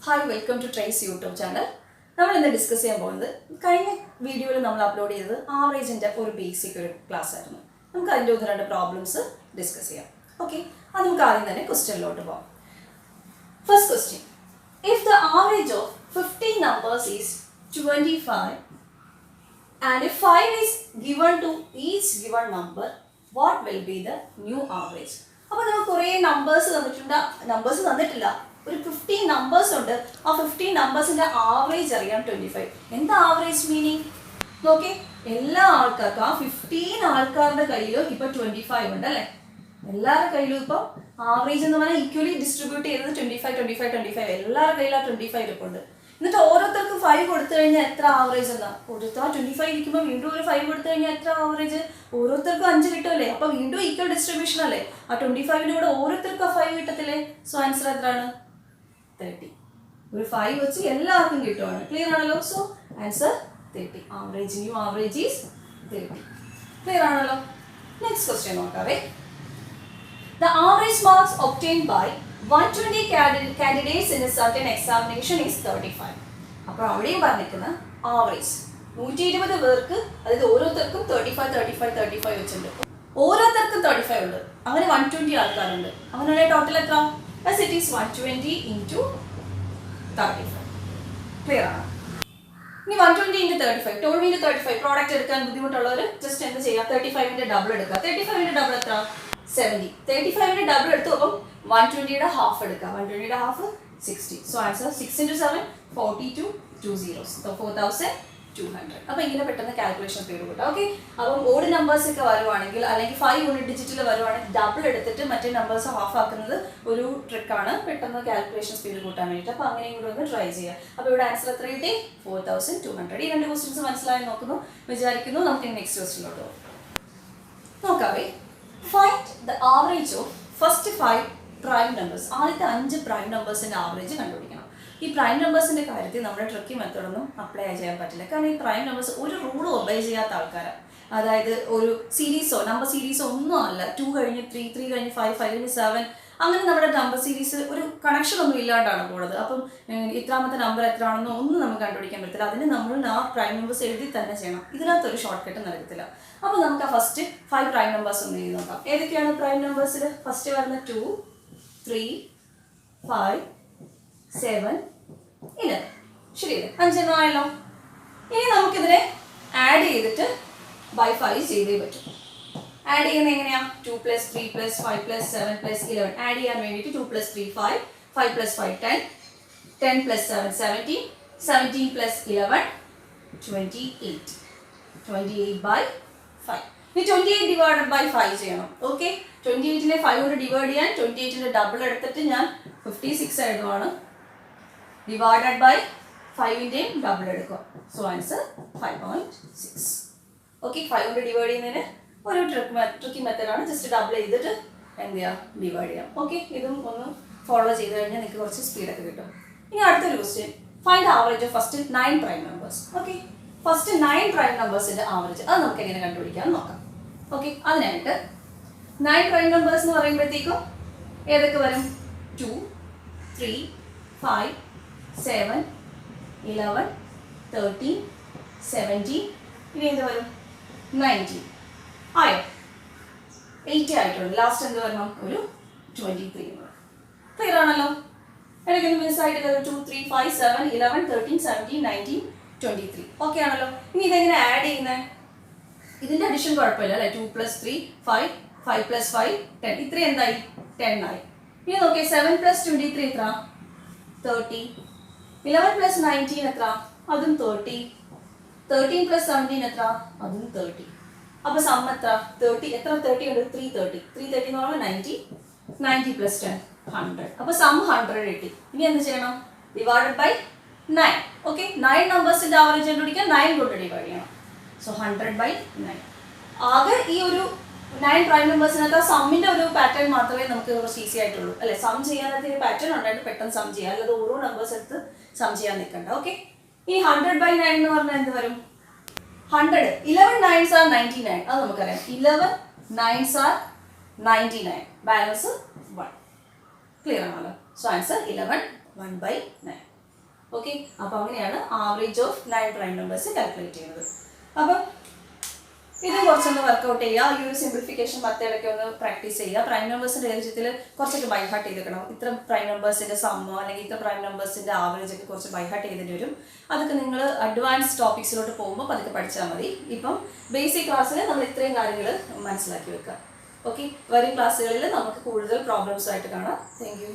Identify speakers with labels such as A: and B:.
A: Hi, welcome to Trace YouTube channel. We will discuss the video we upload average and basic class. We will discuss problems. Okay, we will question. First question. If the average of 15 numbers is 25 and if 5 is given to each given number, what will be the new average? Now, we have numbers. 15 numbers on 15 numbers in the average 25. In the average meaning, okay, 15 25 average equally distributed 25 25 25 25 എന്നിട്ട് ഓരോരുത്തർക്ക് 5 കൊടുത്തു കഴിഞ്ഞാൽ എത്ര average എന്നാ? ഓരോരുത്തർ 25 ഇരിക്കുമ്പോൾ വീണ്ടും ഒരു 5 കൊടുത്തു കഴിഞ്ഞാൽ എത്ര ആവറേജ്? ഓരോരുത്തർക്കും 5 കിട്ടുമല്ലേ? അപ്പോൾ വീണ്ടും ഈക്വൽ ഡിസ്ട്രിബ്യൂഷൻ അല്ലേ? ആ 25ന്റെ കൂടെ ഓരോരുത്തർക്ക് 5 കിട്ടത്തില്ലേ? സോ ആൻസർ എത്രയാണ്? 30. ഒരു 5 വെച്ച് എല്ലാവർക്കും കിട്ടുവാണ്. ക്ലിയർ ആണല്ലോ? So answer 30. Average new average is 30. Clear ആണല്ലോ? നെക്സ്റ്റ് ക്വസ്റ്റ്യൻ നോക്കാവേ. The average marks obtained by 120 candidates in a certain examination is 35. അപ്പോൾ അവിടെയും പറഞ്ഞിരിക്കുന്ന ആവറേജ് 120 പേർക്ക്, അതായത് ഓരോരുത്തർക്കും 35 വെച്ചിട്ടുണ്ട്. ഓരോരുത്തർക്കും 35 ഉണ്ട്. അങ്ങനെ 120 ആൾക്കാരുണ്ട്. അങ്ങനെ ടോട്ടൽ എത്ര? As it is 120 into 35. Clear ആണ്? ഇനി 120 into 35. 12 into 35. പ്രോഡക്റ്റ് എടുക്കാൻ ബുദ്ധിമുട്ടുള്ളവർ ജസ്റ്റ് എന്ത് ചെയ്യുക? 35ന്റെ ഡബിൾ എടുക്കുക. 35ന്റെ ഡബിൾ എത്ര? 70. 35ന്റെ ഡബിൾ എടുത്തു അപ്പം 120യുടെ ഹാഫ് എടുക്കുക. 120യുടെ half 60. So answer 6 into 7 42 2 zeros. So 4200. അപ്പോൾ ഇങ്ങനെ പെട്ടെന്ന് കാൽക്കുലേഷൻ പേര് കൂട്ടാം. ഓക്കെ, അപ്പം ഓഡ് നമ്പേഴ്സ് ഒക്കെ വരുവാണെങ്കിൽ അല്ലെങ്കിൽ 5 യൂണിറ്റ് ഡിജിറ്റിൽ വരുവാണെങ്കിൽ ഡബിൾ എടുത്തിട്ട് മറ്റേ നമ്പേഴ്സ് ഹാഫ് ആക്കുന്നത് ഒരു ട്രിക്കാണ് പെട്ടെന്ന് കാൽക്കുലേഷൻ സ്പീഡ് കൂട്ടാൻ വേണ്ടിയിട്ട്. അപ്പോൾ അങ്ങനെയും കൂടെ ഒന്ന് ട്രൈ ചെയ്യുക. അപ്പോൾ ഇവിടെ ആൻസർ എത്ര കിട്ടി? 4200. ഈ രണ്ട് ക്വസ്റ്റ്യൻസ് മനസ്സിലായി വിചാരിക്കുന്നു. നമുക്ക് നെക്സ്റ്റ് ക്വസ്റ്റ്യനിലോട്ട് നോക്കാവേ. Find the average of first 5 prime numbers. ആദ്യത്തെ 5 പ്രൈം നമ്പേഴ്സിന്റെ ആവറേജ് കണ്ടുപിടിക്കണം. ഈ പ്രൈം നമ്പേഴ്സിന്റെ കാര്യത്തിൽ നമ്മുടെ ട്രിക്കി മെത്തേഡൊന്നും അപ്ലൈ ചെയ്യാൻ പറ്റില്ല. കാരണം ഈ പ്രൈം നമ്പേഴ്സ് ഒരു റൂളും ഒബൈ ചെയ്യാത്ത ആൾക്കാരാണ്. അതായത് ഒരു സീരീസോ നമ്പർ സീരീസോ ഒന്നും അല്ല. 2 കഴിഞ്ഞ് 3, 3 കഴിഞ്ഞ് 5, 5 കഴിഞ്ഞ് 7 അങ്ങനെ നമ്മുടെ നമ്പർ സീരീസ് ഒരു കണക്ഷൻ ഒന്നും ഇല്ലാണ്ടാണ് പോകുന്നത്. അപ്പം ഇത്രാമത്തെ നമ്പർ എത്രയാണെന്നോ ഒന്നും നമുക്ക് കണ്ടുപിടിക്കാൻ പറ്റില്ല. അതിന് നമ്മൾ ആ പ്രൈം നമ്പേഴ്സ് എഴുതി തന്നെ ചെയ്യണം. ഇതിനകത്തൊരു ഷോർട്ട് കട്ട് നടക്കത്തില്ല. അപ്പോൾ നമുക്ക് ആ ഫസ്റ്റ് 5 പ്രൈം നമ്പേഴ്സ് ഒന്ന് എഴുതി നോക്കാം. ഏതൊക്കെയാണ് പ്രൈം നമ്പേഴ്സിൽ? ഫസ്റ്റ് വരുന്ന 2, 3, 5, 7, 11. ശരിയല്ലേ? 5 എണ്ണം ആയല്ലോ. ഇനി നമുക്കിതിനെ ആഡ് ചെയ്തിട്ട് ബൈ 5 ചെയ്തേ പറ്റും. ആഡ് ചെയ്യുന്നത് എങ്ങനെയാ? 2 + 3 + 5 + 7 + 11. ആഡ് ചെയ്യാൻ വേണ്ടിയിട്ട് 2 + 3 5, 5 + 5 10, 10 + 7 17, 17 + 11 28. 28 by 5. ഇനി 28 divided by 5 ചെയ്യണം. ഓക്കെ, 28നെ 5 കൊണ്ട് ഡിവൈഡ് ചെയ്യാൻ 28ന്റെ ഡബിൾ എടുത്തിട്ട് ഞാൻ 56 എഴുതുവാണ്. ഡിവൈഡഡ് ബൈ 5ന്റെയും ഡബിൾ എടുക്കുക. So answer 5.6. ഓക്കെ, 5 കൊണ്ട് ഡിവൈഡ് ചെയ്യുന്നതിന് ഒരു ട്രിക്കി മെത്തേഡാണ്. ജസ്റ്റ് ഡബിൾ ചെയ്തിട്ട് എന്ത് ചെയ്യാം? ഡിവൈഡ് ചെയ്യാം. ഓക്കെ, ഇതും ഒന്ന് ഫോളോ ചെയ്ത് കഴിഞ്ഞാൽ നിങ്ങൾക്ക് കുറച്ച് സ്പീഡൊക്കെ കിട്ടും. ഇനി അടുത്തൊരു question. Find average of first 9 prime numbers. Okay, first 9 prime നമ്പേഴ്സിന്റെ ആവറേജ് അത് നമുക്ക് എങ്ങനെ കണ്ടുപിടിക്കാൻ നോക്കാം. ഓക്കെ, അതിനായിട്ട് 9 പ്രൈം നമ്പേഴ്സ് എന്ന് പറയുമ്പോഴത്തേക്കും ഏതൊക്കെ വരും? 2, 3, 5, 7, 11, 13, 17. ഇനി എന്ത് വരും? 19 ആയോ? 80 ആയിട്ടുണ്ട്. ലാസ്റ്റ് എന്ത് വരണം? ഒരു 23. ക്ലിയർ ആണല്ലോ? ഇടയ്ക്കൊന്ന് മിസ്സായിട്ട് 2, 3, 5, 7, 11, 13, 17, 19, 23. ഓക്കെ ആണല്ലോ? ഇനി ഇതെങ്ങനെ ആഡ് ചെയ്യുന്നത്? ഇതിന്റെ അഡിഷൻ കുഴപ്പമില്ല അല്ലേ? 2 + 3 5, 5 + 5 10. ഇത്രയും എന്തായി? 10 ആയി. ഇനി നോക്കിയേ, 7 + 23 എത്ര? 30. 11 + 19 എത്ര? അതും 30. 13 + 17 എത്ര? അതും 30. അപ്പോൾ സം എത്ര? 30. എത്ര 30 ഉണ്ട്? 330. 330 എന്ന് പറയുമ്പോൾ 90. 90 + 10 100. അപ്പോൾ സം 100 കിട്ടി. ഇനി എന്ത് ചെയ്യണം? Divided by 9. ഓക്കെ, 9 നമ്പേഴ്സിന്റെ ആവറേജ് കണ്ടുപിടിക്കാൻ 9 കൊണ്ട് ഡിവൈഡ് ചെയ്യണം. സോ 100/9. ആകെ ഈ ഒരു 9 പ്രൈം നമ്പേഴ്സിനകത്ത് സമ്മിന്റെ ഒരു പാറ്റേൺ മാത്രമേ നമുക്ക് കുറച്ച് ഈസി ആയിട്ടുള്ളൂ അല്ലെ? സം ചെയ്യാനകത്ത് ഒരു പാറ്റേൺ ഉണ്ടായിട്ട് പെട്ടെന്ന് സം ചെയ്യാം. അല്ലാതെ ഓരോ നമ്പേഴ്സ് എടുത്ത് സം ചെയ്യാൻ നിൽക്കണ്ട. ഓക്കെ, ഈ 100/9 എന്ന് പറഞ്ഞാൽ എന്ത് വരും? 100. 11 9s are 99. അത് നമുക്കറിയാം. 11 9s are 99. ബാലൻസ് 1. ക്ലിയർ ആണല്ലോ? So answer 11 1/9. ഓക്കെ, അപ്പോൾ അങ്ങനെയാണ് average of 9 prime numbers calculate ചെയ്യുന്നത്. അപ്പം ഇത് കുറച്ചൊന്ന് വർക്കൗട്ട് ചെയ്യുക. ഈ ഒരു സിംപ്ലിഫിക്കേഷൻ മെത്തേഡൊക്കെ ഒന്ന് പ്രാക്ടീസ് ചെയ്യുക. പ്രൈം നമ്പേഴ്സിൻ്റെ കാര്യത്തിൽ കുറച്ചൊക്കെ ബൈഹാർട്ട് ചെയ്തെക്കണം. ഇത്ര പ്രൈം നമ്പേഴ്സിൻ്റെ സമ്മോ അല്ലെങ്കിൽ ഇത്ര പ്രൈം നമ്പേഴ്സിൻ്റെ ആവറേജ് ഒക്കെ കുറച്ച് ബൈഹാർട്ട് ചെയ്തിട്ട് വരും. അതൊക്കെ നിങ്ങൾ അഡ്വാൻസ് ടോപ്പിക്സിലോട്ട് പോകുമ്പോൾ പതുക്കെ പഠിച്ചാൽ മതി. ഇപ്പം ബേസിക് ക്ലാസ്സിൽ നമ്മൾ ഇത്രയും കാര്യങ്ങൾ മനസ്സിലാക്കി വെക്കുക. ഓക്കെ, വരും ക്ലാസ്സുകളിൽ നമുക്ക് കൂടുതൽ പ്രോബ്ലംസ് ആയിട്ട് കാണാം. Thank you.